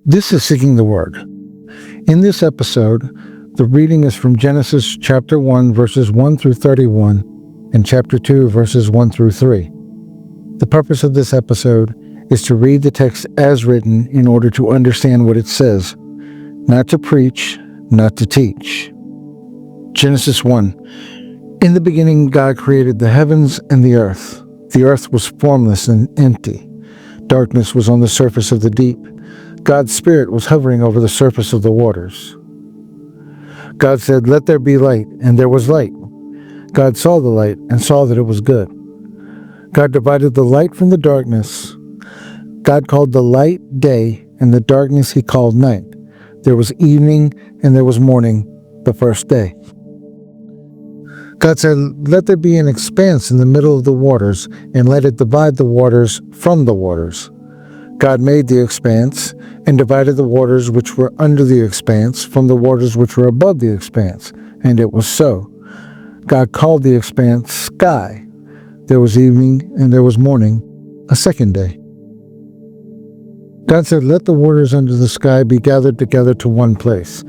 This is Seeking the Word. In this episode, the reading is from Genesis chapter 1, verses 1 through 31, and chapter 2, verses 1 through 3. The purpose of this episode is to read the text as written in order to understand what it says, not to preach, not to teach. Genesis 1. In the beginning, God created the heavens and the earth. The earth was formless and empty. Darkness was on the surface of the deep. God's Spirit was hovering over the surface of the waters. God said, "Let there be light," and there was light. God saw the light and saw that it was good. God divided the light from the darkness. God called the light day, and the darkness he called night. There was evening and there was morning, the first day. God said, "Let there be an expanse in the middle of the waters, and let it divide the waters from the waters." God made the expanse and divided the waters which were under the expanse from the waters which were above the expanse, and it was so. God called the expanse sky. There was evening and there was morning, a second day. God said, "Let the waters under the sky be gathered together to one place,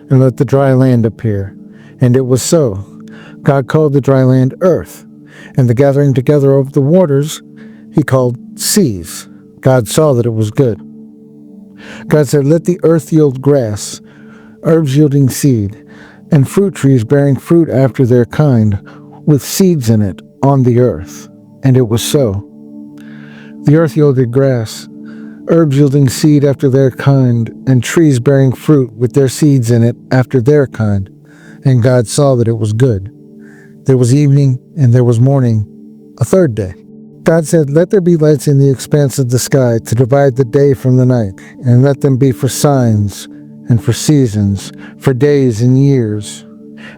and let the dry land appear." And it was so. God called the dry land earth, and the gathering together of the waters he called seas. God saw that it was good. God said, "Let the earth yield grass, herbs yielding seed, and fruit trees bearing fruit after their kind, with seeds in it on the earth." And it was so. The earth yielded grass, herbs yielding seed after their kind, and trees bearing fruit with their seeds in it after their kind. And God saw that it was good. There was evening and there was morning, a third day. God said, "Let there be lights in the expanse of the sky to divide the day from the night, and let them be for signs and for seasons, for days and years.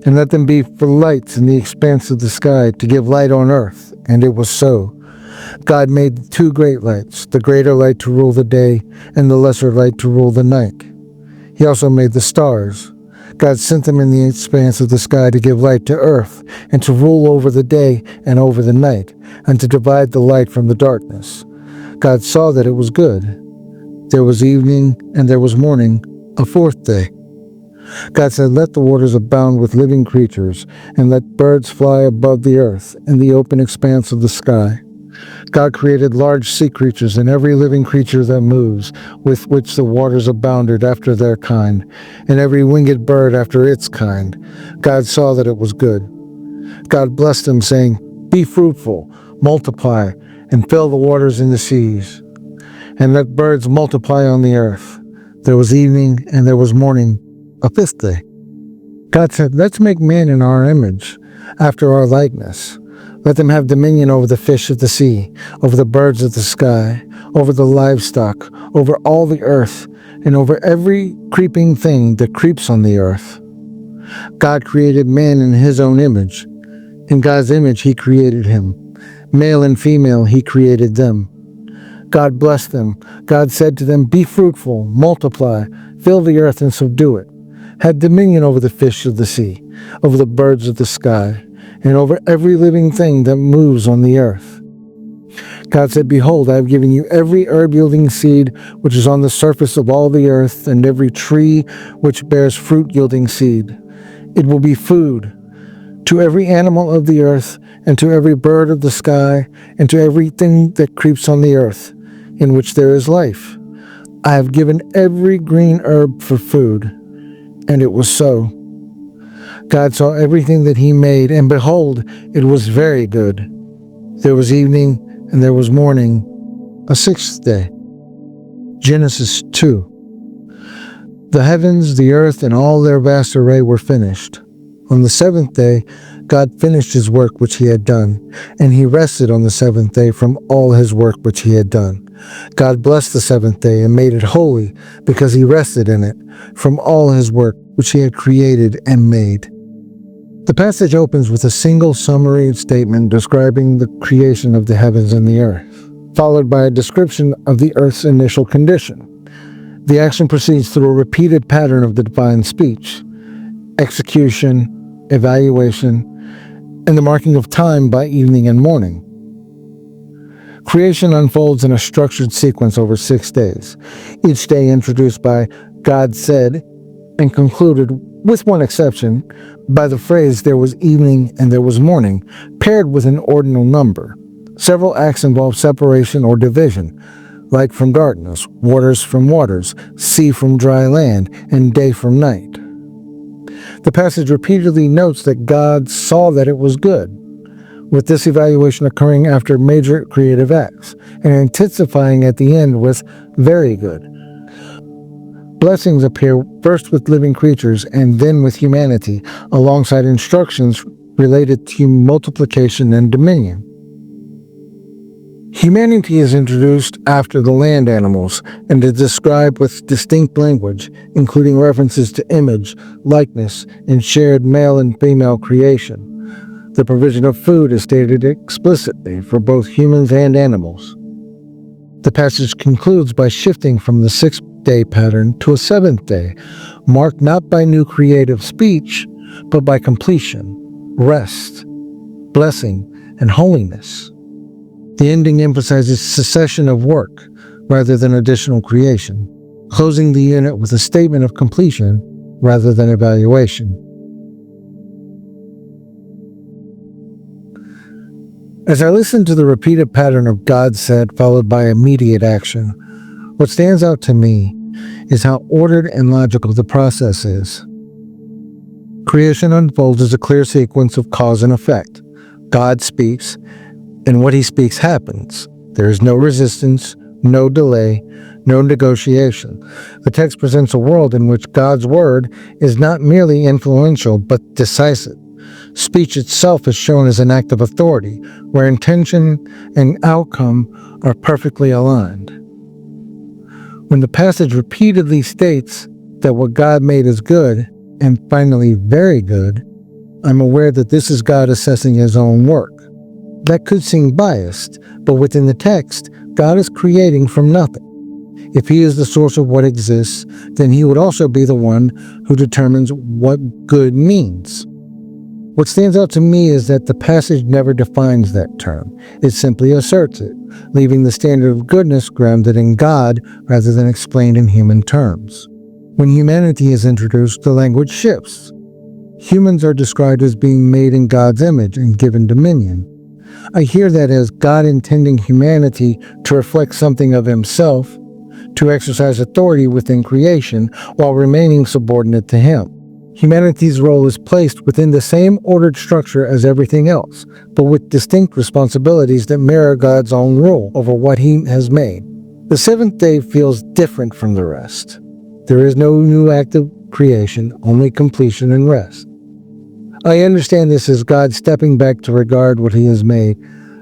And let them be for lights in the expanse of the sky to give light on earth." And it was so. God made the two great lights, the greater light to rule the day, and the lesser light to rule the night. He also made the stars. God sent them in the expanse of the sky to give light to earth, and to rule over the day and over the night, and to divide the light from the darkness. God saw that it was good. There was evening and there was morning, a fourth day. God said, "Let the waters abound with living creatures, and let birds fly above the earth in the open expanse of the sky." God created large sea creatures and every living creature that moves, with which the waters abounded after their kind, and every winged bird after its kind. God saw that it was good. God blessed them, saying, "Be fruitful, multiply, and fill the waters in the seas, and let birds multiply on the earth." There was evening and there was morning, a fifth day. God said, "Let's make man in our image, after our likeness. Let them have dominion over the fish of the sea, over the birds of the sky, over the livestock, over all the earth, and over every creeping thing that creeps on the earth." God created man in his own image. In God's image he created him. Male and female he created them. God blessed them. God said to them, "Be fruitful, multiply, fill the earth and subdue it. Have dominion over the fish of the sea, over the birds of the sky, and over every living thing that moves on the earth." God said, "Behold, I have given you every herb-yielding seed which is on the surface of all the earth, and every tree which bears fruit-yielding seed. It will be food to every animal of the earth, and to every bird of the sky, and to everything that creeps on the earth, in which there is life. I have given every green herb for food." And it was so. God saw everything that he made, and behold, it was very good. There was evening and there was morning, a sixth day. Genesis 2. The heavens, the earth, and all their vast array were finished. On the seventh day, God finished his work which he had done, and he rested on the seventh day from all his work which he had done. God blessed the seventh day and made it holy, because he rested in it from all his work which he had created and made. The passage opens with a single summary statement describing the creation of the heavens and the earth, followed by a description of the earth's initial condition. The action proceeds through a repeated pattern of the divine speech, execution, evaluation, and the marking of time by evening and morning. Creation unfolds in a structured sequence over 6 days, each day introduced by "God said" and concluded, with one exception, by the phrase "there was evening and there was morning," paired with an ordinal number. Several acts involve separation or division, light from darkness, waters from waters, sea from dry land, and day from night. The passage repeatedly notes that God saw that it was good, with this evaluation occurring after major creative acts, and intensifying at the end with "very good." Blessings appear first with living creatures and then with humanity, alongside instructions related to multiplication and dominion. Humanity is introduced after the land animals and is described with distinct language, including references to image, likeness, and shared male and female creation. The provision of food is stated explicitly for both humans and animals. The passage concludes by shifting from the 6-day pattern to a 7th day, marked not by new creative speech, but by completion, rest, blessing, and holiness. The ending emphasizes cessation of work rather than additional creation, closing the unit with a statement of completion rather than evaluation. As I listen to the repeated pattern of "God said" followed by immediate action, what stands out to me is how ordered and logical the process is. Creation unfolds as a clear sequence of cause and effect. God speaks, and what he speaks happens. There is no resistance, no delay, no negotiation. The text presents a world in which God's word is not merely influential, but decisive. Speech itself is shown as an act of authority, where intention and outcome are perfectly aligned. When the passage repeatedly states that what God made is good, and finally very good, I'm aware that this is God assessing his own work. That could seem biased, but within the text, God is creating from nothing. If he is the source of what exists, then he would also be the one who determines what good means. What stands out to me is that the passage never defines that term. It simply asserts it, leaving the standard of goodness grounded in God rather than explained in human terms. When humanity is introduced, the language shifts. Humans are described as being made in God's image and given dominion. I hear that as God intending humanity to reflect something of himself, to exercise authority within creation while remaining subordinate to him. Humanity's role is placed within the same ordered structure as everything else, but with distinct responsibilities that mirror God's own rule over what he has made. The 7th day feels different from the rest. There is no new act of creation, only completion and rest. I understand this as God stepping back to regard what he has made.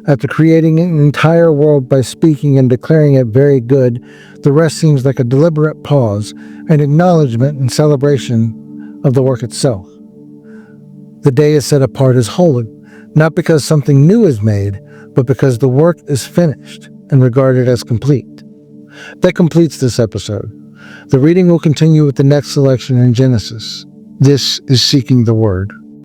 After creating an entire world by speaking and declaring it very good, the rest seems like a deliberate pause, an acknowledgement and celebration of the work itself. The day is set apart as holy, not because something new is made, but because the work is finished and regarded as complete. That completes this episode. The reading will continue with the next selection in Genesis. This is Seeking the Word.